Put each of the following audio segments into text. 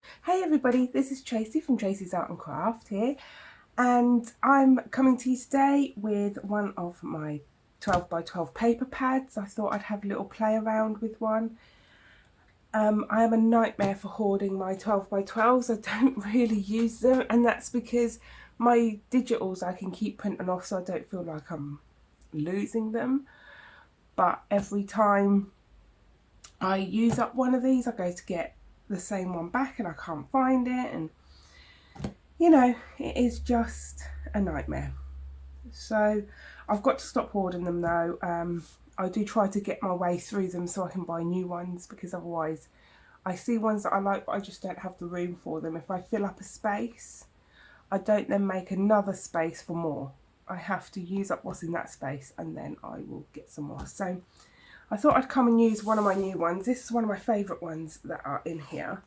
Hey everybody, this is Tracy from Tracy's Art and Craft here, and I'm coming to you today with one of my 12 by 12 paper pads. I thought I'd have a little play around with one. I am a nightmare for hoarding my 12 by 12s. I don't really use them, and that's because my digitals I can keep printing off so I don't feel like I'm losing them. But every time I use up one of these, I go to get the same one back and I can't find it, and you know, it is just a nightmare. So I've got to stop hoarding them though. I do try to get my way through them so I can buy new ones, because otherwise I see ones that I like but I just don't have the room for them. If I fill up a space, I don't then make another space for more. I have to use up what's in that space and then I will get some more. So I thought I'd come and use one of my new ones. This is one of my favourite ones that are in here,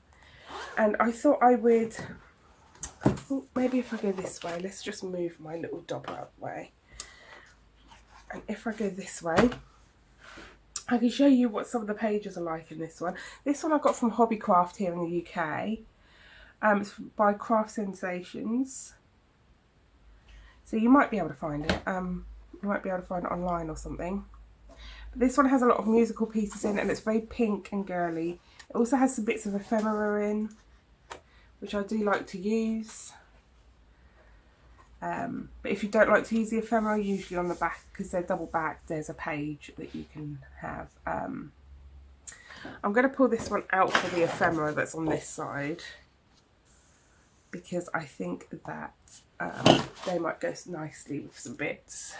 and I thought I would, maybe if I go this way, let's just move my little dog out of the way. And if I go this way, I can show you what some of the pages are like in this one. This one I got from Hobbycraft here in the UK. It's by Craft Sensations. So you might be able to find it. You might be able to find it online or something. But this one has a lot of musical pieces in it, and it's very pink and girly. It also has some bits of ephemera in, which I do like to use. But if you don't like to use the ephemera, usually on the back, because they're double backed, there's a page that you can have. I'm going to pull this one out for the ephemera that's on this side, because I think that they might go nicely with some bits.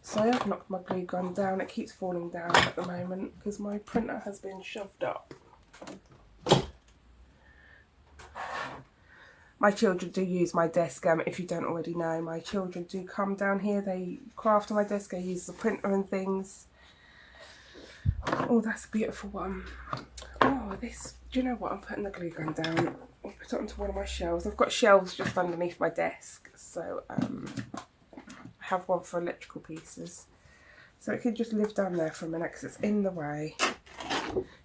So I've knocked my glue gun down. It keeps falling down at the moment because my printer has been shoved up. My children do use my desk. If you don't already know, my children do come down here. They craft on my desk. I use the printer and things. Oh, that's a beautiful one. Oh, this, do you know what? I'm putting the glue gun down. I'll put it onto one of my shelves. I've got shelves just underneath my desk. So I have one for electrical pieces. So it can just live down there for a minute because it's in the way.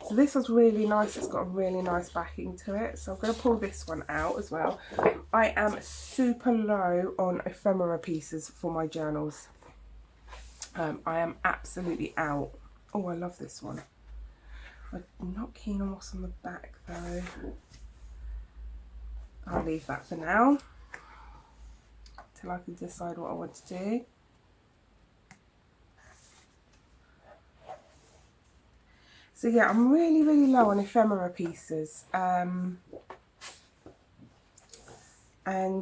So this was really nice. It's got a really nice backing to it. So I'm going to pull this one out as well. I am super low on ephemera pieces for my journals. I am absolutely out. Oh, I love this one. I'm not keen on what's on the back though. I'll leave that for now till I can decide what I want to do. So yeah, I'm really low on ephemera pieces. And I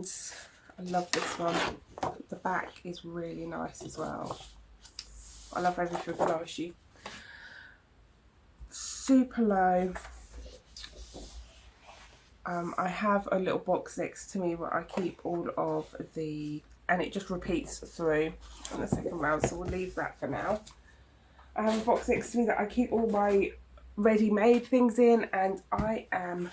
love this one. The back is really nice as well. I love everything with issue. Super low. I have a little box next to me where I keep all of the, and it just repeats through on the second round, so we'll leave that for now. I have a box next to me that I keep all my ready-made things in, and I am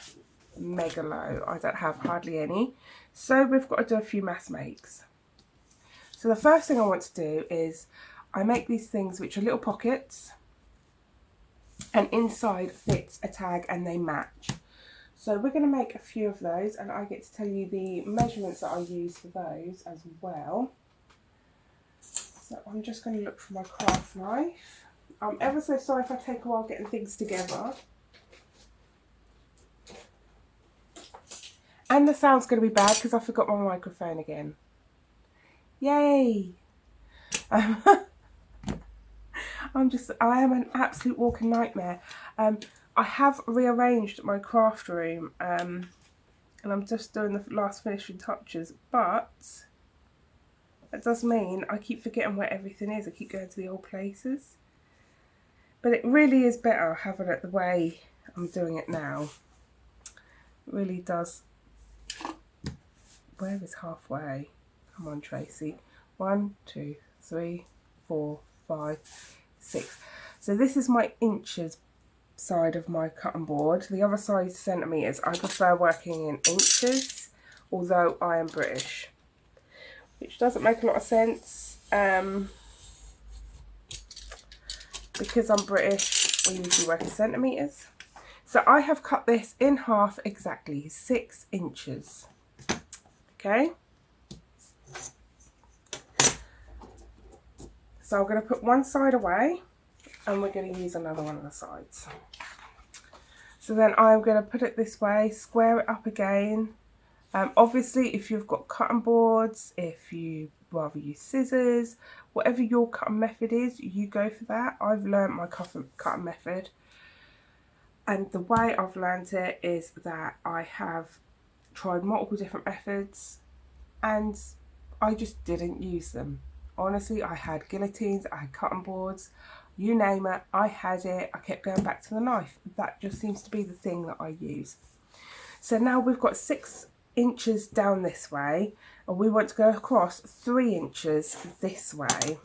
mega low. I don't have hardly any. So we've got to do a few mass makes. So the first thing I want to do is I make these things which are little pockets, and inside fits a tag and they match. So we're going to make a few of those, and I get to tell you the measurements that I use for those as well. So I'm just going to look for my craft knife. I'm ever so sorry if I take a while getting things together. And the sound's going to be bad because I forgot my microphone again. Yay! I am an absolute walking nightmare. I have rearranged my craft room, and I'm just doing the last finishing touches, but that does mean I keep forgetting where everything is. I keep going to the old places. But it really is better having it the way I'm doing it now. It really does. Where is halfway? Come on, Tracy. 1, 2, 3, 4, 5, 6. So this is my inches side of my cutting board. The other side is centimetres. I prefer working in inches, although I am British, which doesn't make a lot of sense. Because I'm British, we usually work in centimetres. So I have cut this in half exactly 6 inches. Okay. So I'm going to put one side away and we're going to use another one of the sides. So then I'm going to put it this way, square it up again. Obviously, if you've got cutting boards, if you rather use scissors, whatever your cutting method is, you go for that. I've learned my cutting method. And the way I've learned it is that I have tried multiple different methods and I just didn't use them. Honestly, I had guillotines, I had cutting boards, you name it, I had it. I kept going back to the knife. That just seems to be the thing that I use. So now we've got 6 inches down this way and we want to go across 3 inches this way.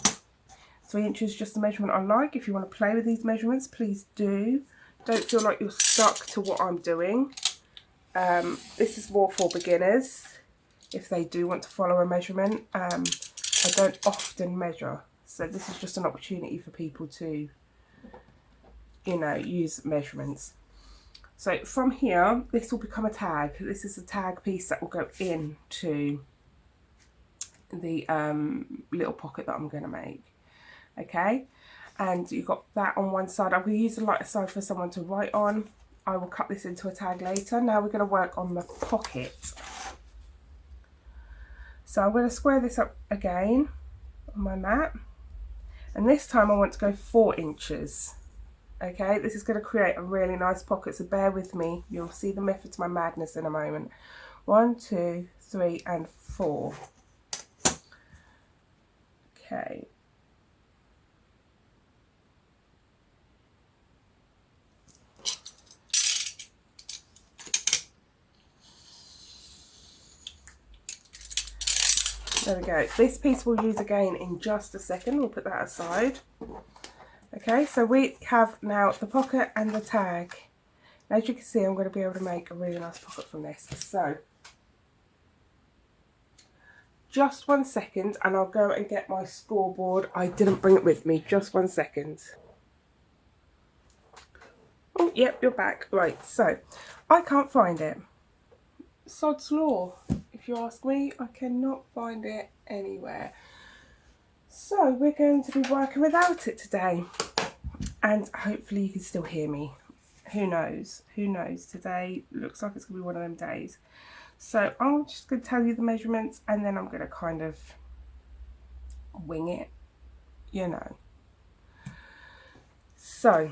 3 inches is just the measurement I like. If you want to play with these measurements, please do. Don't feel like you're stuck to what I'm doing. This is more for beginners if they do want to follow a measurement. I don't often measure, so this is just an opportunity for people to, you know, use measurements. So from here, this will become a tag. This is a tag piece that will go into the little pocket that I'm going to make. Okay, and you've got that on one side. I'm going to use the lighter side for someone to write on. I will cut this into a tag later. Now we're going to work on the pocket. So I'm going to square this up again on my mat, and this time I want to go 4 inches. Okay, this is going to create a really nice pocket, so bear with me. You'll see the method to my madness in a moment. 1, 2, 3 and 4. Okay. There we go. This piece we'll use again in just a second. We'll put that aside. Okay, so we have now the pocket and the tag. As you can see, I'm going to be able to make a really nice pocket from this. So, just 1 second and I'll go and get my scoreboard. I didn't bring it with me. Just 1 second. Oh, yep, you're back. Right, so I can't find it. Sod's law, if you ask me. I cannot find it anywhere. So we're going to be working without it today. And hopefully you can still hear me. Who knows? Who knows? Today looks like it's going to be one of them days. So I'm just going to tell you the measurements and then I'm going to kind of wing it, you know. So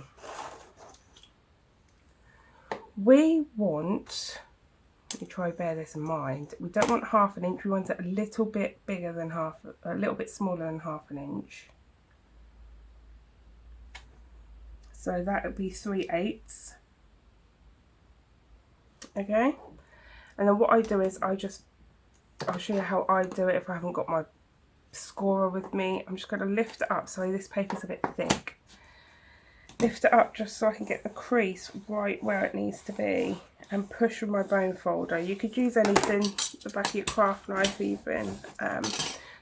we want, let me try bear this in mind, we don't want 1/2 inch, we want it a little bit bigger than a little bit smaller than 1/2 inch. So that would be 3/8. Okay, and then what I do is I'll show you how I do it if I haven't got my scorer with me. I'm just going to lift it up. Sorry, this paper's a bit thick. Lift it up just so I can get the crease right where it needs to be and push with my bone folder. You could use anything, the back of your craft knife even.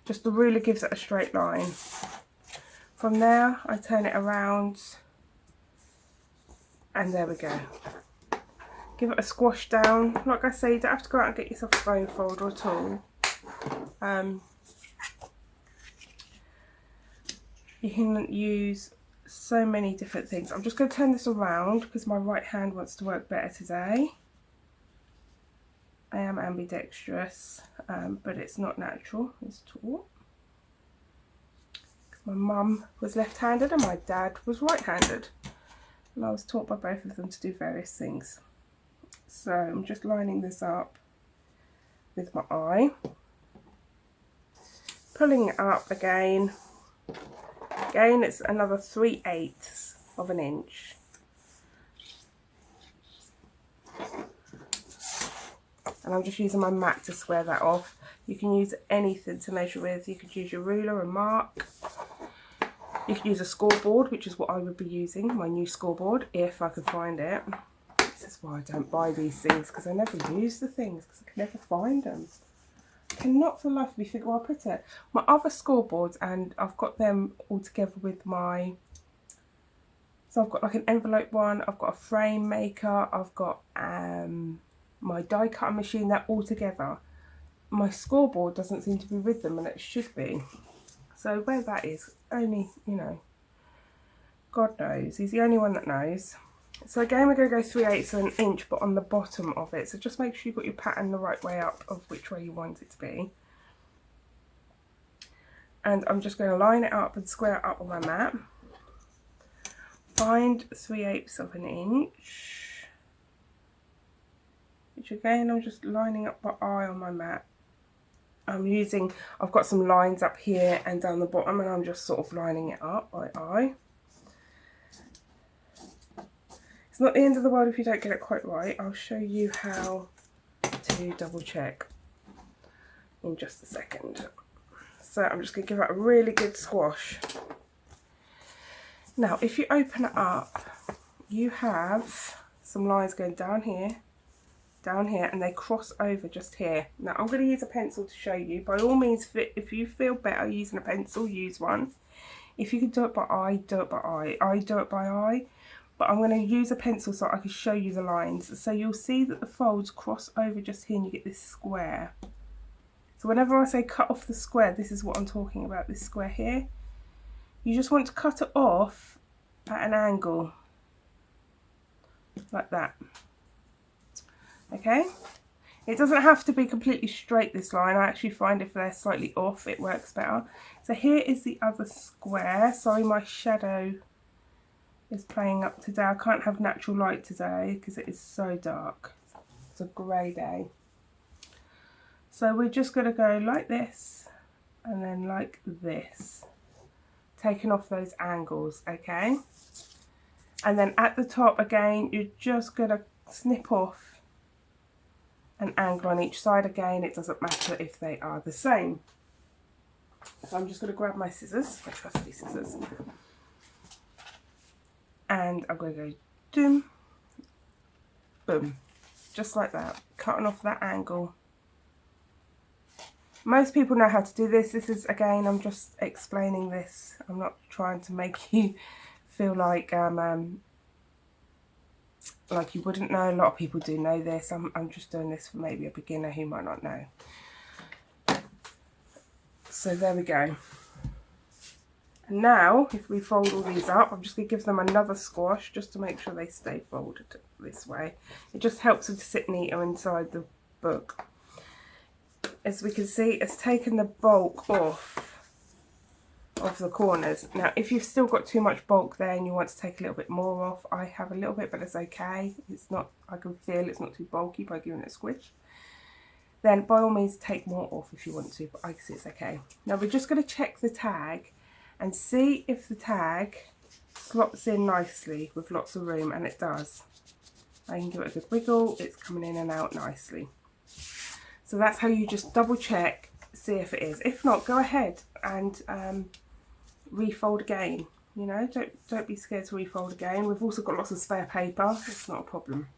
Just the ruler gives it a straight line. From there, I turn it around and there we go. Give it a squash down. Like I say, you don't have to go out and get yourself a bone folder at all. You can use so many different things. I'm just going to turn this around because my right hand wants to work better today. I am ambidextrous, but it's not natural, it's taught. My mum was left-handed and my dad was right-handed. And I was taught by both of them to do various things. So I'm just lining this up with my eye. Pulling it up again. Again, it's another 3/8 of an inch. And I'm just using my mat to square that off. You can use anything to measure with. You could use your ruler and mark. You could use a scoreboard, which is what I would be using, my new scoreboard, if I could find it. This is why I don't buy these things, because I never use the things, because I can never find them. I cannot for the life of me figure where I put it. My other scoreboards, and I've got them all together with my So I've got like an envelope one, I've got a frame maker, I've got my die cutting machine, they're all together. My scoreboard doesn't seem to be with them, and it should be. So where that is, only, you know, God knows. He's the only one that knows. So again, we're going to go 3/8 of an inch, but on the bottom of it. So just make sure you've got your pattern the right way up of which way you want it to be. And I'm just going to line it up and square it up on my mat. Find 3/8 of an inch, which again, I'm just lining up my eye on my mat. I've got some lines up here and down the bottom, and I'm just sort of lining it up by eye. It's not the end of the world if you don't get it quite right. I'll show you how to double check in just a second. So I'm just going to give it a really good squash. Now, if you open it up, you have some lines going down here, and they cross over just here. Now, I'm going to use a pencil to show you. By all means, if you feel better using a pencil, use one. If you can do it by eye, do it by eye. I do it by eye, but I'm going to use a pencil so I can show you the lines. So you'll see that the folds cross over just here, and you get this square. So whenever I say cut off the square, this is what I'm talking about, this square here. You just want to cut it off at an angle, like that. Okay? It doesn't have to be completely straight, this line. I actually find if they're slightly off, it works better. So here is the other square. Sorry, my shadow is playing up today. I can't have natural light today because it is so dark. It's a grey day. So we're just going to go like this and then like this, taking off those angles, okay? And then at the top again, you're just going to snip off an angle on each side. Again, it doesn't matter if they are the same. So I'm just going to grab my scissors, my trusty scissors, and I'm going to go doom, boom, just like that, cutting off that angle. Most people know how to do this. This is, again, I'm just explaining this. I'm not trying to make you feel like you wouldn't know. A lot of people do know this. I'm just doing this for maybe a beginner who might not know. So there we go. And now, if we fold all these up, I'm just going to give them another squash just to make sure they stay folded this way. It just helps them to sit neater inside the book. As we can see, it's taken the bulk off of the corners. Now, if you've still got too much bulk there and you want to take a little bit more off, I have a little bit, but it's okay. It's not, I can feel it's not too bulky by giving it a squish. Then by all means take more off if you want to, but I can see it's okay. Now we're just going to check the tag and see if the tag slots in nicely with lots of room, and it does. I can give it a good wiggle, it's coming in and out nicely. So that's how you just double check, see if it is. If not, go ahead and refold again. You know, don't be scared to refold again. We've also got lots of spare paper, it's not a problem.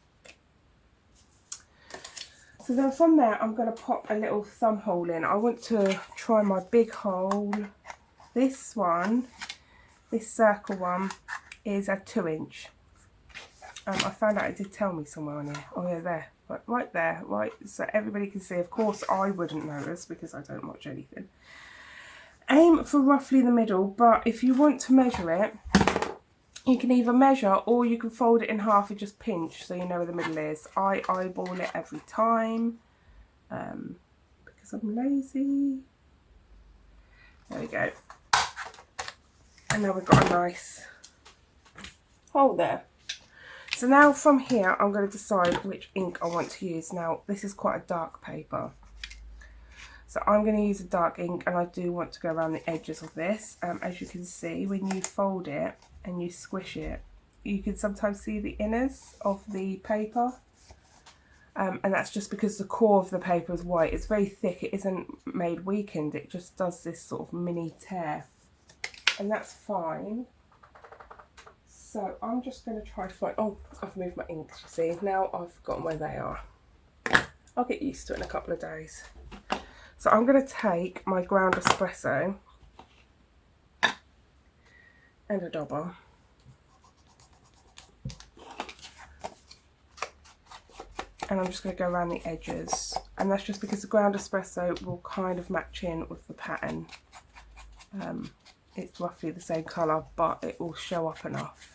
So then from there, I'm going to pop a little thumb hole in. I want to try my big hole. This one, this circle one, is a 2-inch. I found out it did tell me somewhere on here. Oh yeah, there. Right there, right, so everybody can see. Of course I wouldn't notice because I don't watch anything. Aim for roughly the middle, but if you want to measure it, you can either measure or you can fold it in half and just pinch so you know where the middle is. I eyeball it every time because I'm lazy. There we go. And now we've got a nice hole there. So now from here, I'm going to decide which ink I want to use. Now, this is quite a dark paper. So I'm going to use a dark ink, and I do want to go around the edges of this. As you can see, when you fold it and you squish it, you can sometimes see the inners of the paper. And that's just because the core of the paper is white. It's very thick. It isn't made weakened. It just does this sort of mini tear. And that's fine. So I'm just going to try to find, oh, I've moved my inks, you see. Now I've forgotten where they are. I'll get used to it in a couple of days. So I'm going to take my ground espresso and a dauber. and I'm just going to go around the edges, and that's just because the ground espresso will kind of match in with the pattern. It's roughly the same colour, but it will show up enough.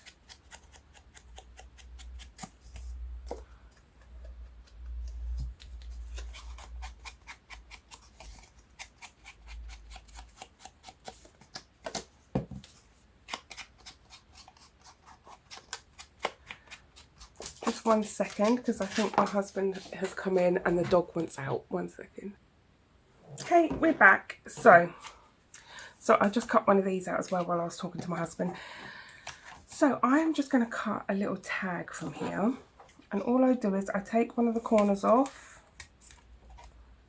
Just 1 second, because I think my husband has come in and the dog wants out. 1 second. Okay, we're back. So I just cut one of these out as well while I was talking to my husband. So I'm just going to cut a little tag from here, and all I do is I take one of the corners off,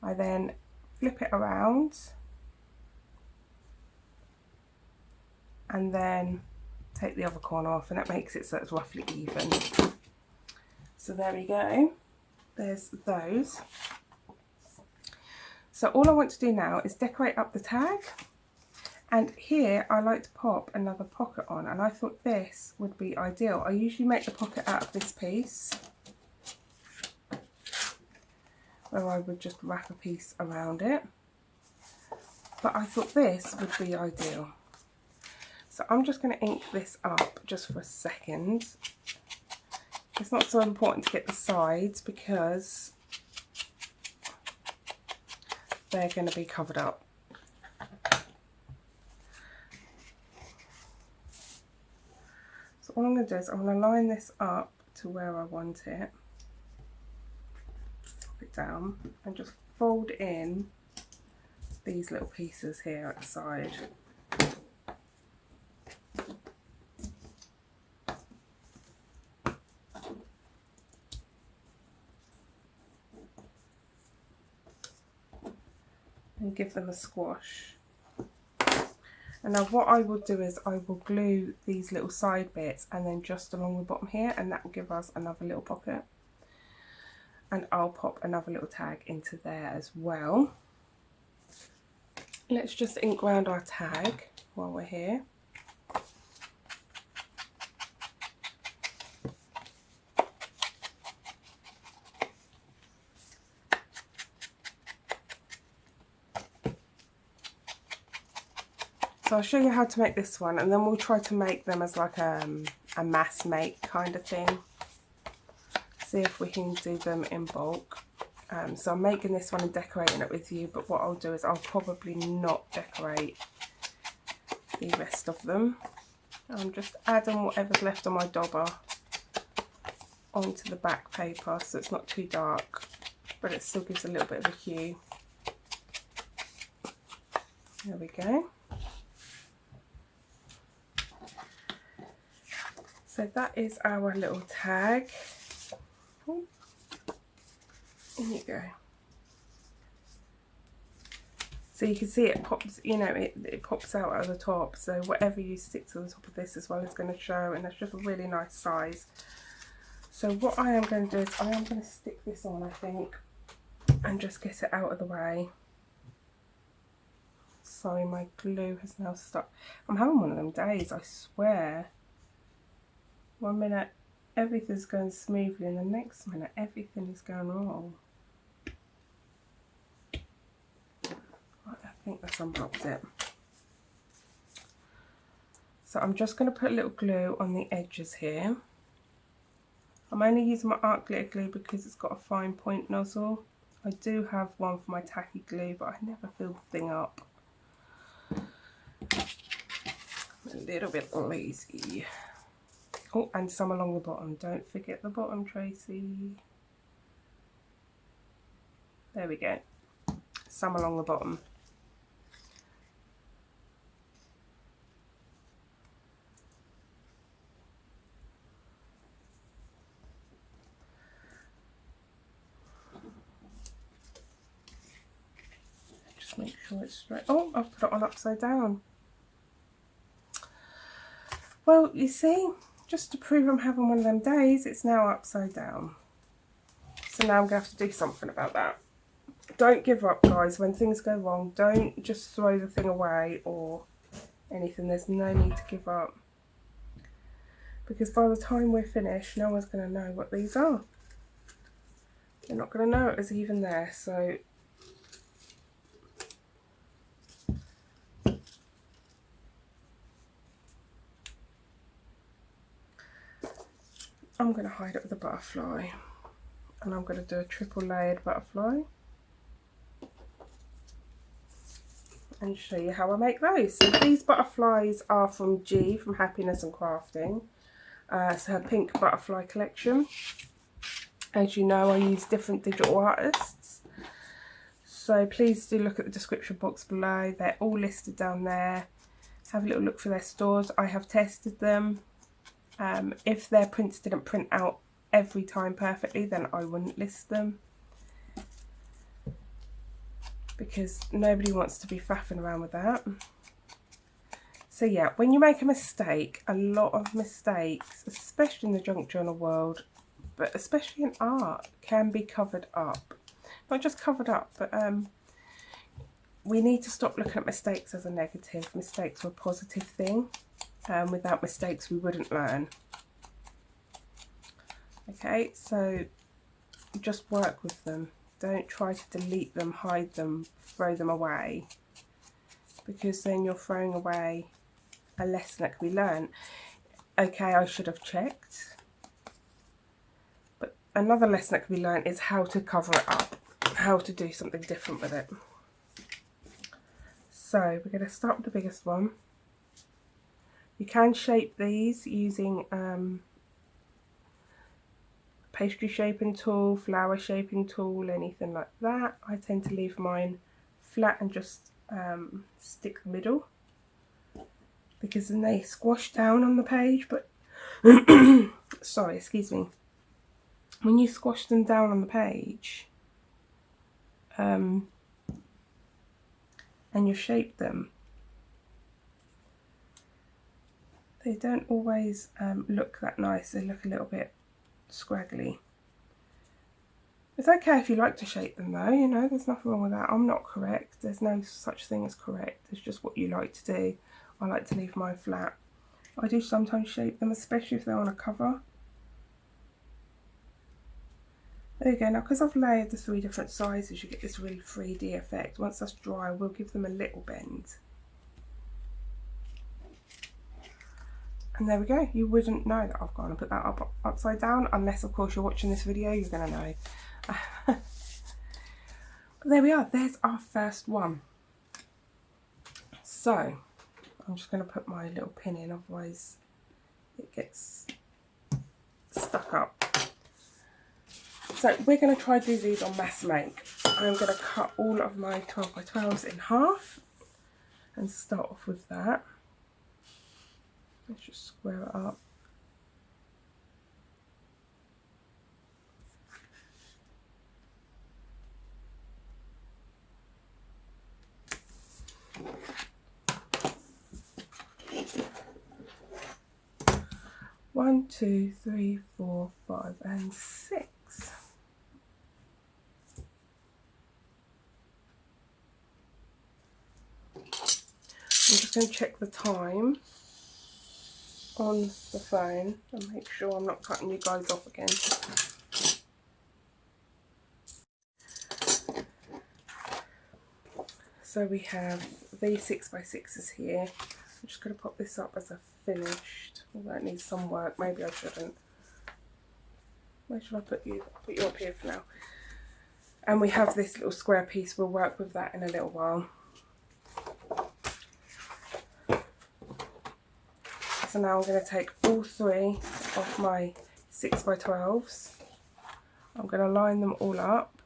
I then flip it around, and then take the other corner off, and that makes it so it's roughly even. So there we go, there's those. So all I want to do now is decorate up the tag, and here I like to pop another pocket on, and I thought this would be ideal. I usually make the pocket out of this piece, where I would just wrap a piece around it, but I thought this would be ideal. So I'm just going to ink this up just for a second. It's not so important to get the sides because they're going to be covered up. So all I'm going to do is I'm going to line this up to where I want it, pop it down, and just fold in these little pieces here at the side. And give them a squash. And now what I will do is I will glue these little side bits and then just along the bottom here, and that will give us another little pocket. And I'll pop another little tag into there as well. Let's just ink round our tag while we're here. So I'll show you how to make this one, and then we'll try to make them as like a mass make kind of thing. See if we can do them in bulk. So I'm making this one and decorating it with you, but what I'll do is I'll probably not decorate the rest of them. I'm just adding whatever's left on my dauber onto the back paper so it's not too dark, but it still gives a little bit of a hue. There we go. So that is our little tag. Oh, in you go. So you can see it pops, you know, it pops out at the top. So whatever you stick to the top of this as well is going to show, and that's just a really nice size. So what I am going to do is I am going to stick this on, I think, and just get it out of the way. Sorry, my glue has now stuck. I'm having one of them days, I swear. 1 minute everything's going smoothly and the next minute everything is going wrong. Right, I think that's unboxed it. So I'm just going to put a little glue on the edges here. I'm only using my art glitter glue because it's got a fine point nozzle. I do have one for my tacky glue, but I never fill the thing up. I'm a little bit lazy. Oh, and some along the bottom. Don't forget the bottom, Tracy. There we go. Some along the bottom. Just make sure it's straight. Oh, I've put it on upside down. Well, you see, just to prove I'm having one of them days, it's now upside down. So now I'm going to have to do something about that. Don't give up, guys. When things go wrong, don't just throw the thing away or anything. There's no need to give up. Because by the time we're finished, no one's going to know what these are. You're not going to know it was even there, so I'm going to hide it with a butterfly, and I'm going to do a triple layered butterfly and show you how I make those. So these butterflies are from G, from Happiness and Crafting. It's her pink butterfly collection. As you know, I use different digital artists, so please do look at the description box below. They're all listed down there. Have a little look for their stores. I have tested them. If their prints didn't print out every time perfectly, then I wouldn't list them, because nobody wants to be faffing around with that. So yeah, when you make a mistake, a lot of mistakes, especially in the junk journal world, but especially in art, can be covered up. Not just covered up, but we need to stop looking at mistakes as a negative. Mistakes are a positive thing. Without mistakes, we wouldn't learn. Okay, so just work with them. Don't try to delete them, hide them, throw them away, because then you're throwing away a lesson that can be learned. Okay, I should have checked. But another lesson that can be learned is how to cover it up, how to do something different with it. So we're going to start with the biggest one. You can shape these using pastry shaping tool, flower shaping tool, anything like that. I tend to leave mine flat and just stick the middle, because then they squash down on the page. But sorry, excuse me, when you squash them down on the page and you shape them, they don't always look that nice. They look a little bit scraggly. It's okay if you like to shape them though, you know, there's nothing wrong with that. I'm not correct. There's no such thing as correct. It's just what you like to do. I like to leave mine flat. I do sometimes shape them, especially if they're on a cover. There you go. Now, because I've layered the 3 different sizes, you get this really 3D effect. Once that's dry, we'll give them a little bend. And there we go. You wouldn't know that I've gone and put that up upside down, unless of course you're watching this video, you're going to know. But there we are. There's our first one. So I'm just going to put my little pin in, otherwise it gets stuck up. So we're going to try to do these on mass make. I'm going to cut all of my 12 by 12s in half and start off with that. Let's just square it up. One, 2, 3, 4, 5 and 6. I'm just going to check the time on the phone and make sure I'm not cutting you guys off again. So we have these 6 by 6s here. I'm just going to pop this up as a finished, although it needs some work. Maybe I shouldn't. Where should I put you? I'll put you up here for now. And we have this little square piece. We'll work with that in a little while. So now I'm going to take all 3 of my 6 by 12s. I'm going to line them all up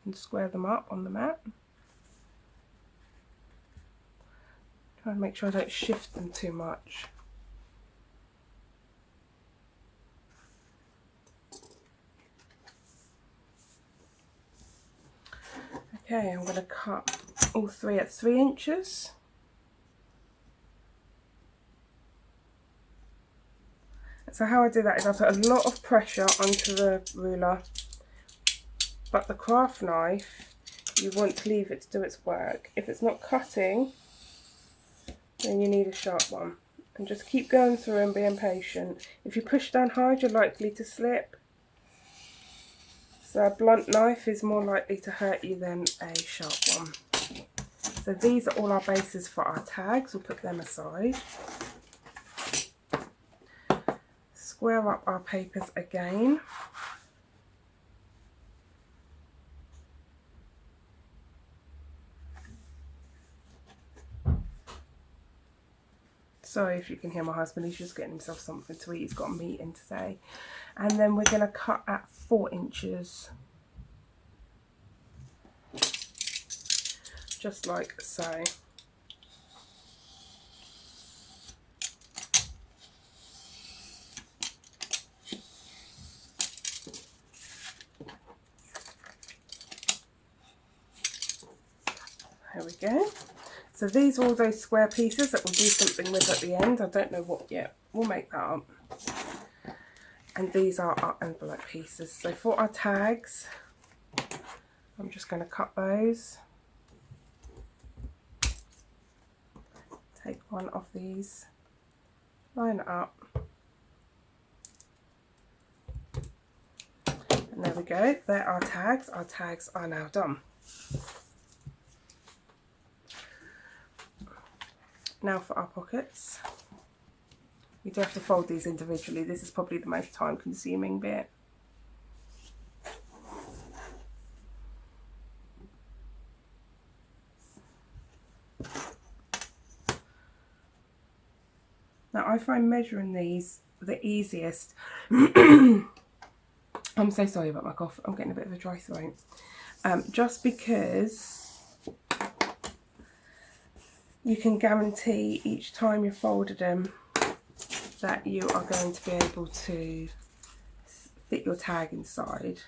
and square them up on the mat. Try and make sure I don't shift them too much. Okay, I'm going to cut all 3 at 3 inches. So how I do that is I put a lot of pressure onto the ruler, but the craft knife, you want to leave it to do its work. If it's not cutting, then you need a sharp one. And just keep going through and being patient. If you push down hard, you're likely to slip. So a blunt knife is more likely to hurt you than a sharp one. So these are all our bases for our tags. We'll put them aside. Square up our papers again. Sorry if you can hear my husband, he's just getting himself something to eat. He's got a meeting today. And then we're going to cut at 4 inches. Just like so. There we go. So these are all those square pieces that we'll do something with at the end. I don't know what yet. We'll make that up. And these are our envelope pieces. So for our tags, I'm just going to cut those. Take one of these, line it up. And there we go. There are our tags. Our tags are now done. Now for our pockets. You do have to fold these individually. This is probably the most time consuming bit. Now I find measuring these the easiest. I'm so sorry about my cough. I'm getting a bit of a dry throat. Just because you can guarantee each time you folded them that you are going to be able to fit your tag inside.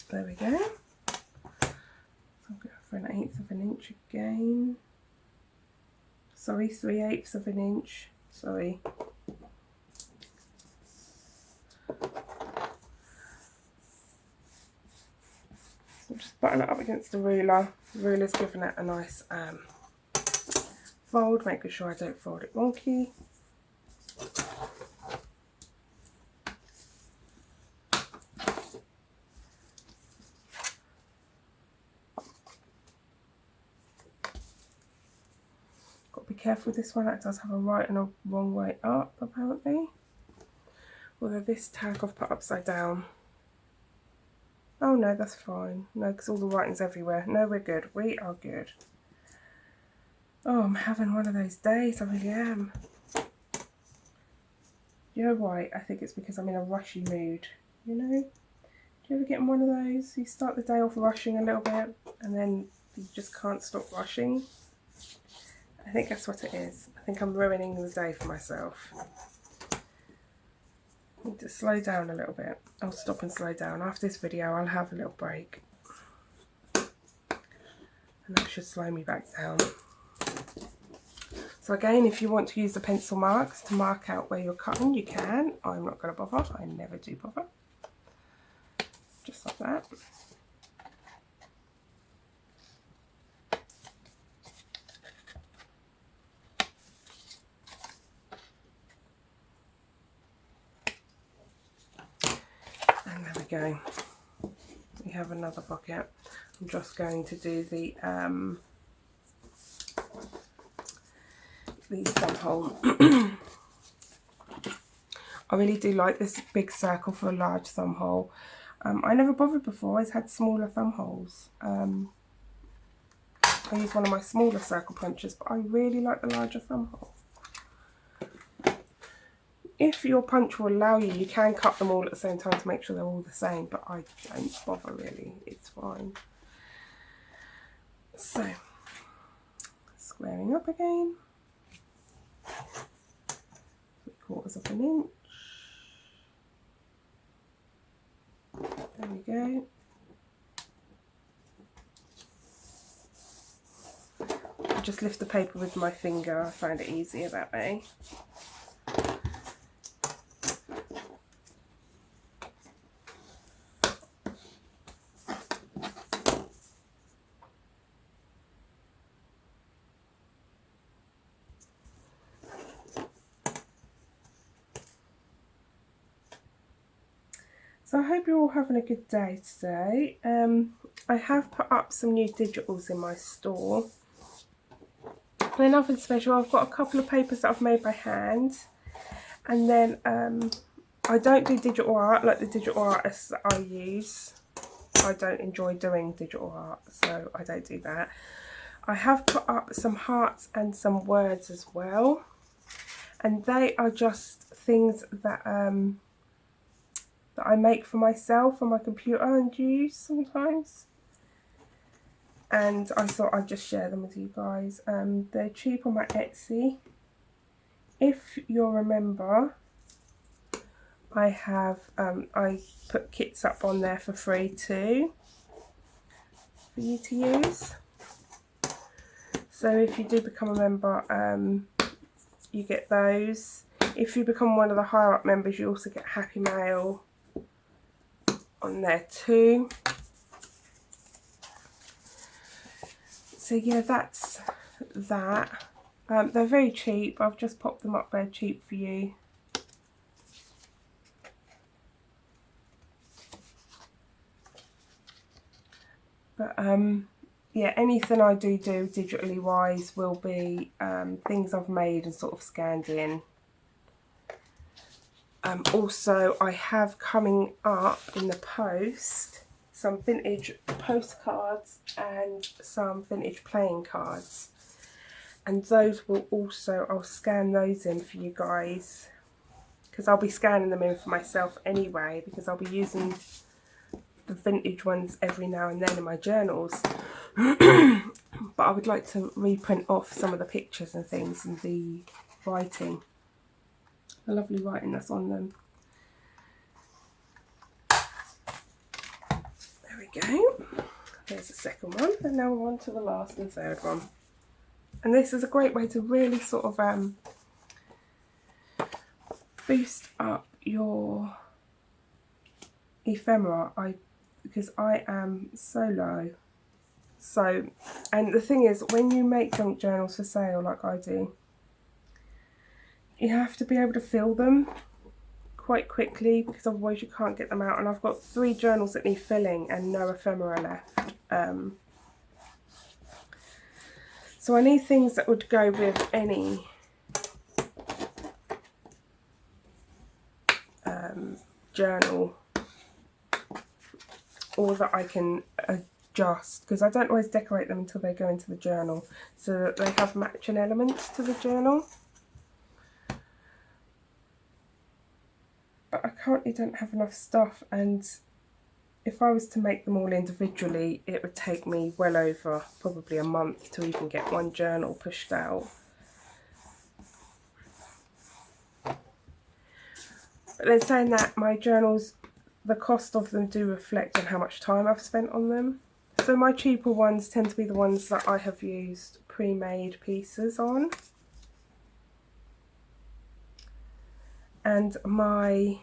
There we go. So I'm going for 1/8 of an inch again. Sorry, 3/8 of an inch. Sorry. So just button it up against the ruler. The ruler's giving it a nice fold, making sure I don't fold it wonky. Got to be careful with this one, it does have a right and a wrong way up apparently. Although this tag I've put upside down. Oh no, that's fine. No, because all the writing's everywhere. No, we're good. We are good. Oh, I'm having one of those days. I really am. You know why? I think it's because I'm in a rushy mood. You know? Do you ever get in one of those? You start the day off rushing a little bit and then you just can't stop rushing. I think that's what it is. I think I'm ruining the day for myself. I need to slow down a little bit. I'll stop and slow down. After this video, I'll have a little break. And that should slow me back down. So again, if you want to use the pencil marks to mark out where you're cutting, you can. I'm not going to bother. I never do bother. Just like that. And there we go. We have another pocket. I'm just going to do the thumb hole. I really do like this big circle for a large thumb hole. I never bothered before, I always had smaller thumb holes. I use one of my smaller circle punches, but I really like the larger thumb hole. If your punch will allow you, you can cut them all at the same time to make sure they're all the same, but I don't bother really, it's fine. So, squaring up again, 3/4 of an inch, there we go. I just lift the paper with my finger, I find it easier that way. So I hope you're all having a good day today. I have put up some new digitals in my store. They're nothing special. I've got a couple of papers that I've made by hand, and then I don't do digital art like the digital artists that I use. I don't enjoy doing digital art, so I don't do that. I have put up some hearts and some words as well, and they are just things that that I make for myself on my computer and use sometimes. And I thought I'd just share them with you guys. They're cheap on my Etsy. If you'll remember, I put kits up on there for free too, for you to use. So if you do become a member, you get those. If you become one of the higher up members, you also get Happy Mail on there too. So yeah, that's that. They're very cheap. I've just popped them up there cheap for you. But yeah, anything I do digitally wise will be things I've made and sort of scanned in. Also, I have coming up in the post some vintage postcards and some vintage playing cards, and those will also, I'll scan those in for you guys, because I'll be scanning them in for myself anyway, because I'll be using the vintage ones every now and then in my journals. But I would like to reprint off some of the pictures and things and the writing, the lovely writing that's on them. There we go. There's the second one, and now we're on to the last and third one. And this is a great way to really sort of boost up your ephemera. Because I am so low. So, and the thing is, when you make junk journals for sale like I do, you have to be able to fill them quite quickly, because otherwise you can't get them out. And I've got 3 journals that need filling and no ephemera left. So I need things that would go with any journal, or that I can adjust, because I don't always decorate them until they go into the journal, so that they have matching elements to the journal. But I currently don't have enough stuff, and if I was to make them all individually, it would take me well over probably a month to even get one journal pushed out. But then saying that, my journals, the cost of them do reflect on how much time I've spent on them. So my cheaper ones tend to be the ones that I have used pre-made pieces on. And my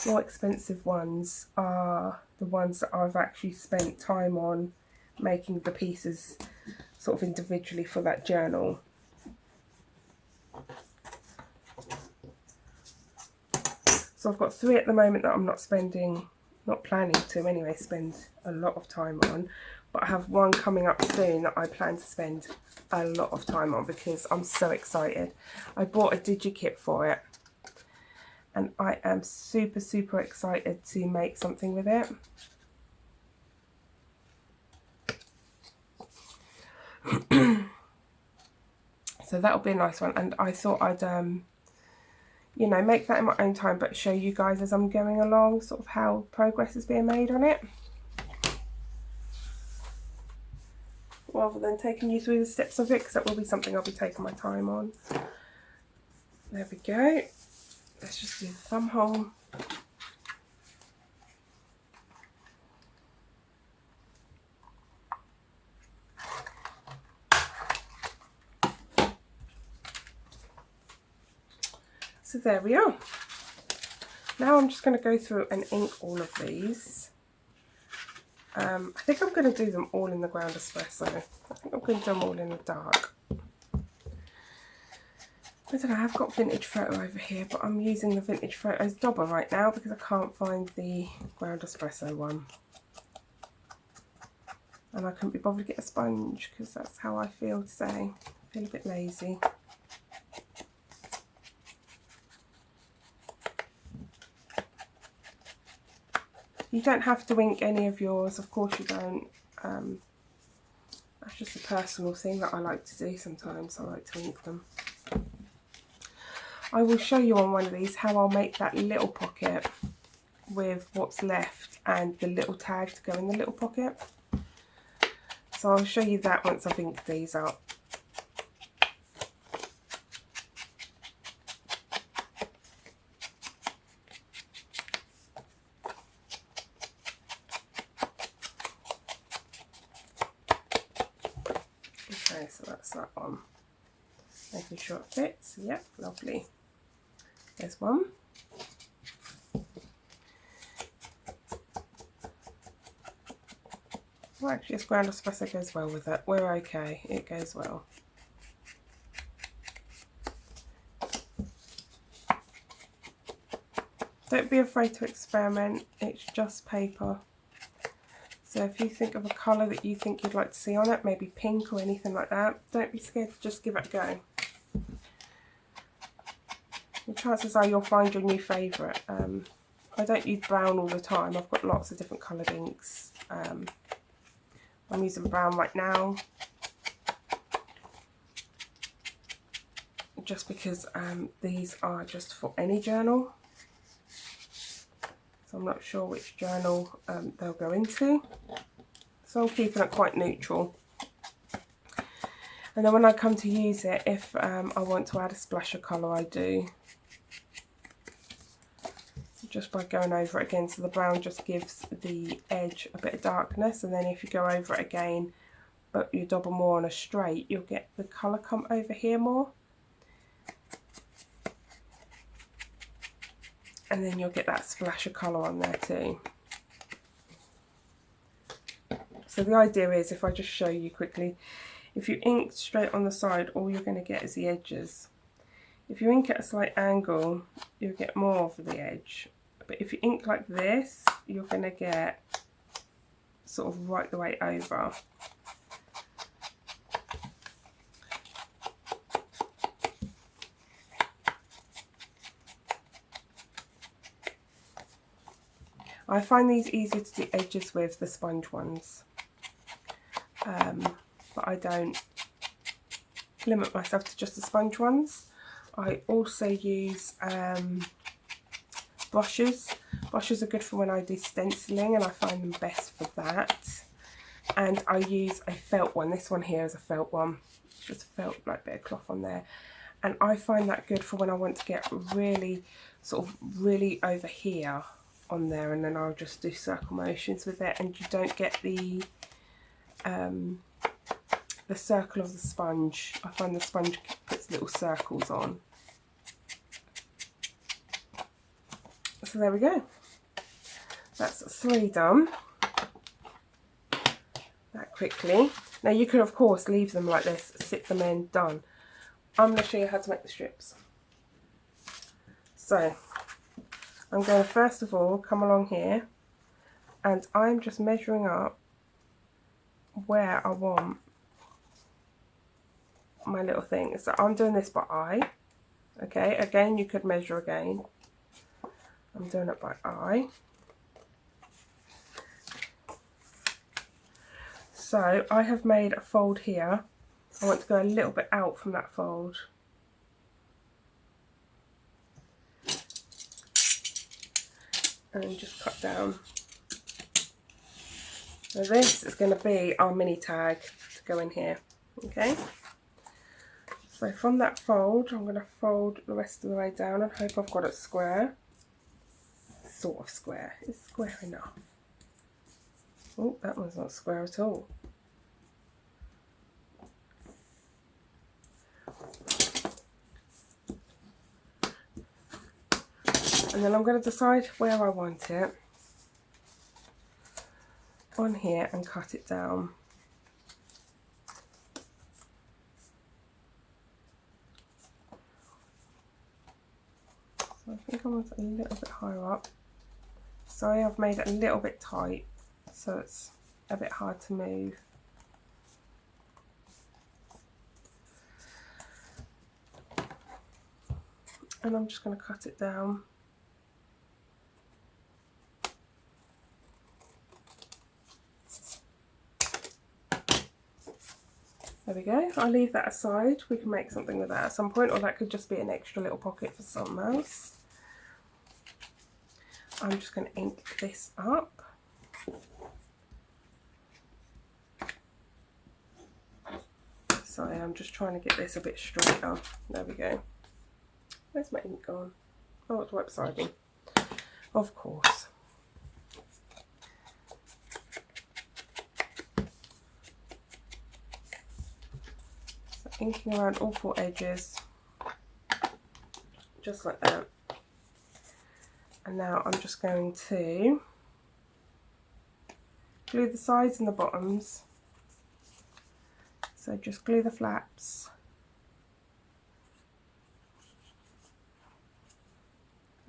more expensive ones are the ones that I've actually spent time on making the pieces sort of individually for that journal. So I've got 3 at the moment that I'm not planning to anyway, spend a lot of time on. But I have one coming up soon that I plan to spend a lot of time on, because I'm so excited. I bought a digikit for it, and I am super, super excited to make something with it. So that'll be a nice one, and I thought I'd you know, make that in my own time, but show you guys as I'm going along sort of how progress is being made on it, rather than taking you through the steps of it, because that will be something I'll be taking my time on. There we go. Let's just do the thumb hole. So there we are. Now I'm just going to go through and ink all of these. I think I'm going to do them all in the ground espresso. I think I'm going to do them all in the dark. I don't know, I've got vintage photo over here, but I'm using the vintage photos dauber right now because I can't find the ground espresso one. And I couldn't be bothered to get a sponge because that's how I feel today. I feel a bit lazy. You don't have to ink any of yours, of course you don't. That's just a personal thing that I like to do sometimes. I like to ink them. I will show you on one of these how I'll make that little pocket with what's left and the little tag to go in the little pocket. So I'll show you that once I've inked these up. Okay, so that's that one. Making sure it fits. Yep, lovely. There's one. Well, actually, this ground espresso goes well with it. We're okay. It goes well. Don't be afraid to experiment. It's just paper. So if you think of a colour that you think you'd like to see on it, maybe pink or anything like that, don't be scared to just give it a go. The chances are you'll find your new favourite. I don't use brown all the time. I've got lots of different coloured inks. I'm using brown right now. Just because these are just for any journal. So I'm not sure which journal they'll go into. So I'm keeping it quite neutral. And then when I come to use it, if I want to add a splash of colour, I do. Just by going over it again, so the brown just gives the edge a bit of darkness, and then if you go over it again but you double more on a straight, you'll get the colour come over here more, and then you'll get that splash of colour on there too. So the idea is, if I just show you quickly, if you ink straight on the side, all you're going to get is the edges. If you ink at a slight angle, you'll get more of the edge. But if you ink like this, you're going to get sort of right the way over. I find these easier to do edges with, the sponge ones. But I don't limit myself to just the sponge ones. I also use brushes. Brushes are good for when I do stenciling, and I find them best for that. And I use a felt one. This one here is a felt one. It's just a felt, like, bit of cloth on there. And I find that good for when I want to get really, sort of really over here on there, and then I'll just do circle motions with it, and you don't get the circle of the sponge. I find the sponge puts little circles on. So there we go. That's 3 done. That quickly. Now you could of course leave them like this, sit them in, done. I'm going to show you how to make the strips. So I'm going to first of all come along here, and I'm just measuring up where I want my little thing. So I'm doing this by eye. Okay, again you could measure again. I'm doing it by eye. So I have made a fold here. I want to go a little bit out from that fold. And just cut down. So this is going to be our mini tag to go in here. Okay. So from that fold, I'm going to fold the rest of the way down and hope I've got it square. Sort of square. It's square enough. Oh, that one's not square at all. And then I'm going to decide where I want it on here and cut it down. think I want it a little bit higher up. Sorry, I've made it a little bit tight, so it's a bit hard to move. And I'm just going to cut it down. There we go. I'll leave that aside. We can make something with that at some point, or that could just be an extra little pocket for something else. I'm just going to ink this up. Sorry, I'm just trying to get this a bit straighter. There we go. Where's my ink gone? Oh, it's wet siding. Of course. So inking around all four edges, just like that. And now I'm just going to glue the sides and the bottoms. So just glue the flaps.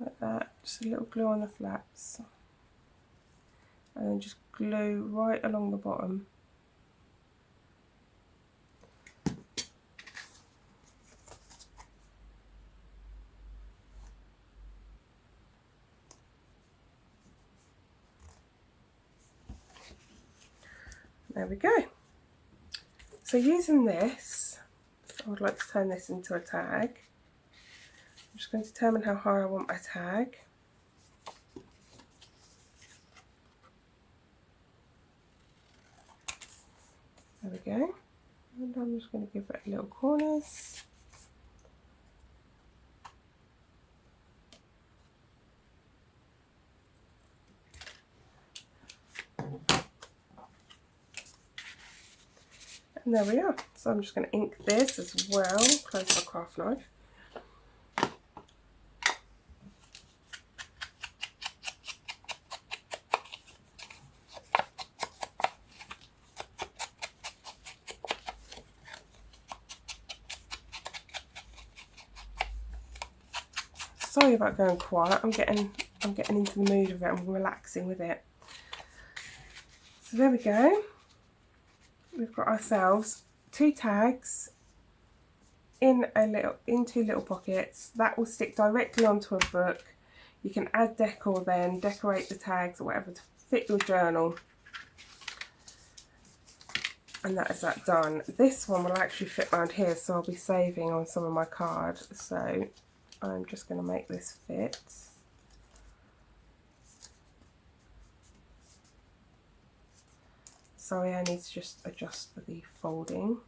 Like that, just a little glue on the flaps. And then just glue right along the bottom. There we go. So using this, I would like to turn this into a tag. I'm just going to determine how high I want my tag. There we go. And I'm just going to give it little corners. And there we are. So I'm just going to ink this as well. Close my craft knife. Sorry about going quiet. I'm getting into the mood of it. I'm relaxing with it. So there we go. We've got ourselves two tags in two little pockets. That will stick directly onto a book. You can add decor then, decorate the tags or whatever to fit your journal. And that is that done. This one will actually fit around here, so I'll be saving on some of my card. So I'm just going to make this fit. Sorry, I need to just adjust the folding.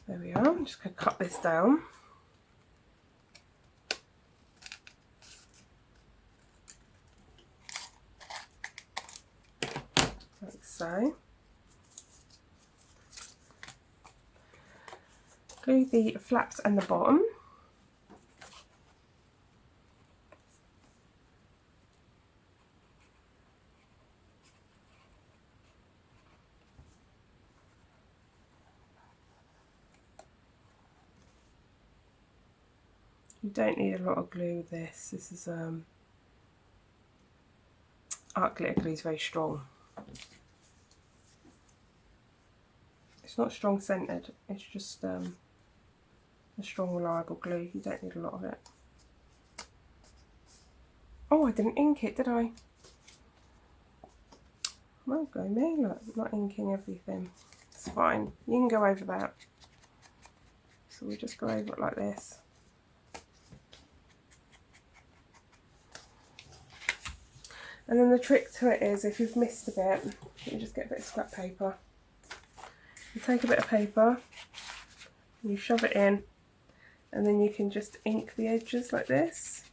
There we are. I'm just going to cut this down. Like so. Glue the flaps and the bottom. You don't need a lot of glue with this. This is art glitter glue is very strong. It's not strong scented, it's just a strong reliable glue. You don't need a lot of it. Oh, I didn't ink it, did I? Well, go me, look, not inking everything. It's fine, you can go over that. So we just go over it like this. And then the trick to it is, if you've missed a bit, you just get a bit of scrap paper. You take a bit of paper, and you shove it in, and then you can just ink the edges like this.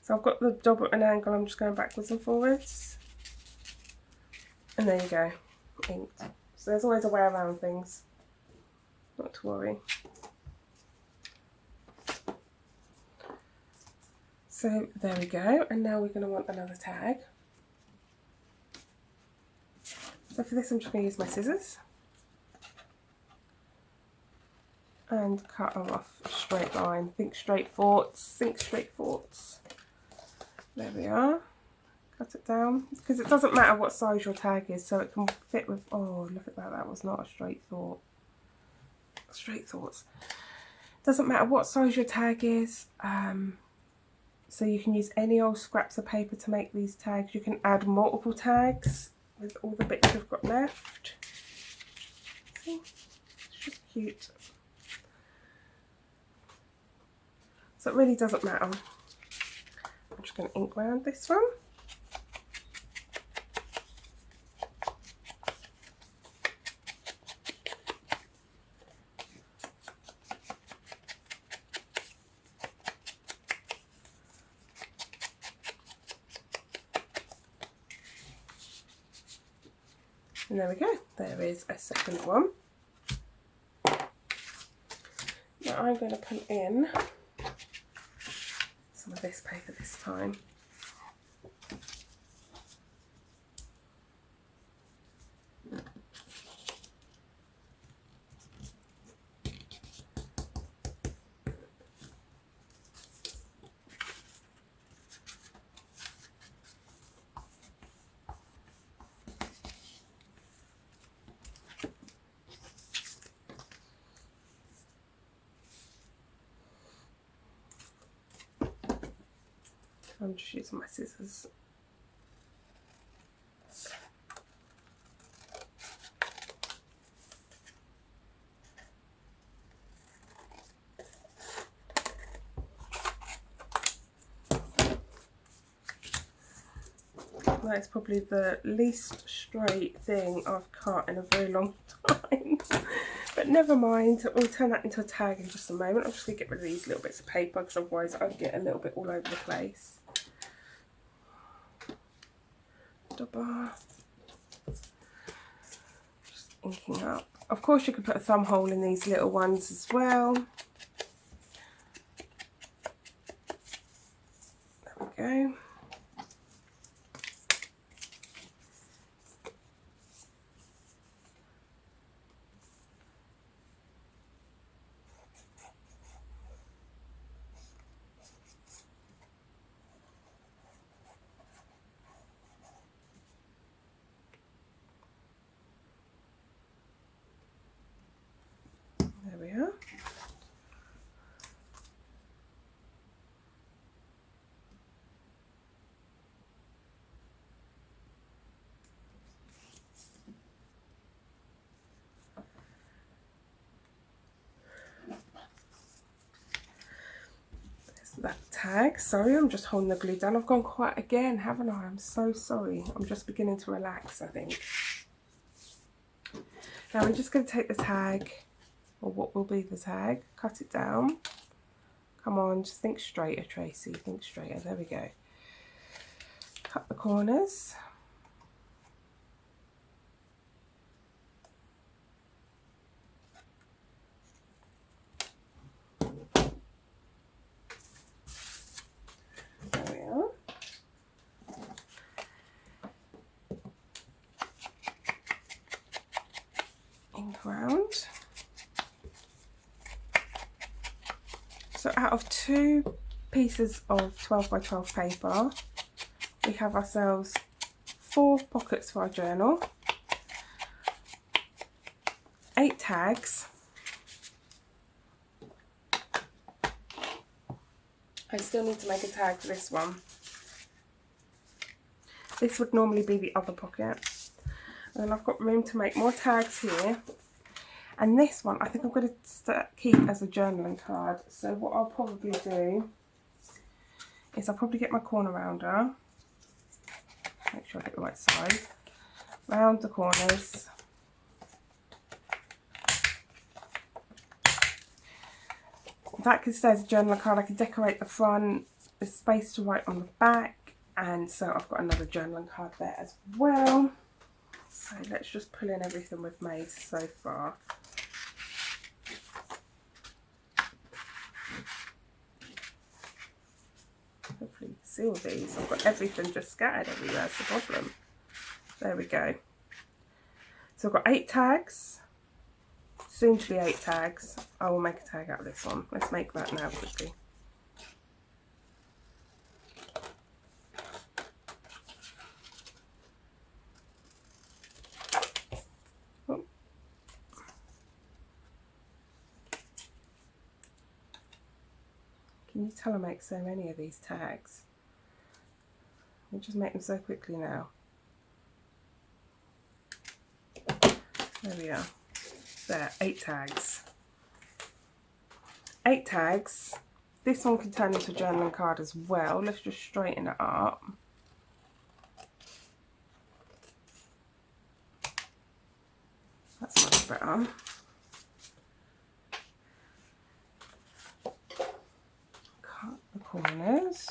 So I've got the job at an angle, I'm just going backwards and forwards. And there you go, inked. So there's always a way around things, not to worry. So there we go, and now we're going to want another tag. So for this I'm just going to use my scissors. and cut them off a straight line. Think straight thoughts, think straight thoughts. There we are. Cut it down, because it doesn't matter what size your tag is, so it can fit with, oh look at that, that was not a straight thought. Straight thoughts. Doesn't matter what size your tag is, so you can use any old scraps of paper to make these tags. You can add multiple tags with all the bits you've got left. See? It's just cute. So it really doesn't matter. I'm just going to ink round this one. And there we go, there is a second one. Now I'm going to put in some of this paper this time. I'm just using my scissors. That is probably the least straight thing I've cut in a very long time. But never mind, we'll turn that into a tag in just a moment. I'm just going to get rid of these little bits of paper, because otherwise I'd get a little bit all over the place. Just inking up. Of course you could put a thumb hole in these little ones as well. There we go. There we are. There's that tag. Sorry, I'm just holding the glue down. I've gone quiet again, haven't I? I'm so sorry. I'm just beginning to relax, I think. Now we're just going to take the tag, or what will be the tag, cut it down. Come on, just think straighter, Tracy, think straighter. There we go. Cut the corners. There we are. Ink round. So out of 2 pieces of 12 by 12 paper, we have ourselves 4 pockets for our journal, 8 tags, I still need to make a tag for this one. This would normally be the other pocket, and then I've got room to make more tags here. And this one I think I'm going to keep as a journaling card. So what I'll probably do is I'll probably get my corner rounder, make sure I get the right size, round the corners, that can stay as a journaling card. I can decorate the front, there's space to write on the back, and so I've got another journaling card there as well. So let's just pull in everything we've made so far. Hopefully you can see all these. I've got everything just scattered everywhere, that's the problem. There we go. So I've got 8 tags, 6 soon to be 8 tags. I will make a tag out of this one. Let's make that now quickly. Oh. Can you tell I make so many of these tags? We just make them so quickly now. There we are. There, 8 tags. 8 tags. This one can turn into a journaling card as well. Let's just straighten it up. That's much better. Cut the corners.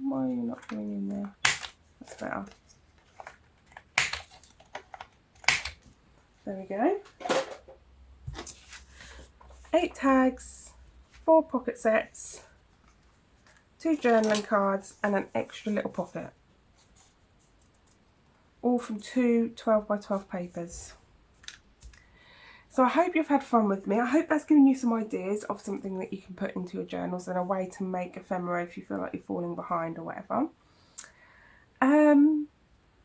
Why are you not going in there? That's better. There we go. 8 tags, 4 pocket sets, 2 journaling cards and an extra little pocket. All from 2 12 by 12 papers. So I hope you've had fun with me. I hope that's given you some ideas of something that you can put into your journals and a way to make ephemera if you feel like you're falling behind or whatever.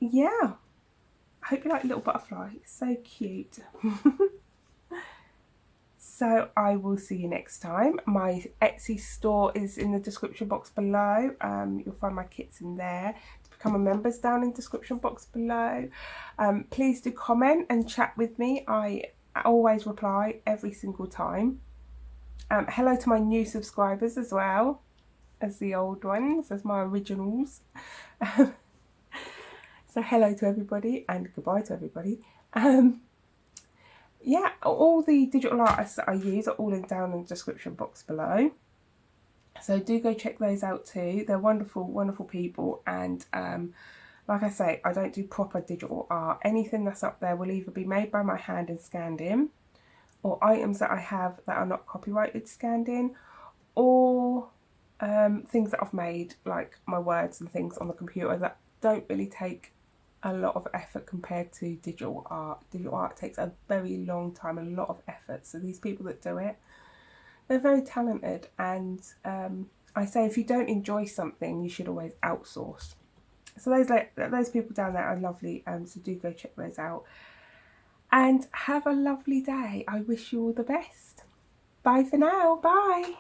Yeah. I hope you like Little Butterfly. It's so cute. So I will see you next time. My Etsy store is in the description box below. You'll find my kits in there. To become a member is down in the description box below. Please do comment and chat with me. I always reply every single time. Hello to my new subscribers as well as the old ones, as my originals. So hello to everybody and goodbye to everybody. Yeah, all the digital artists that I use are all down in the description box below. So do go check those out too. They're wonderful, wonderful people. And like I say, I don't do proper digital art. Anything that's up there will either be made by my hand and scanned in, or items that I have that are not copyrighted scanned in, or things that I've made, like my words and things on the computer that don't really take a lot of effort compared to digital art. Digital art takes a very long time, a lot of effort. So these people that do it, they're very talented. And I say if you don't enjoy something, you should always outsource. So those people down there are lovely. So do go check those out. And have a lovely day. I wish you all the best. Bye for now. Bye.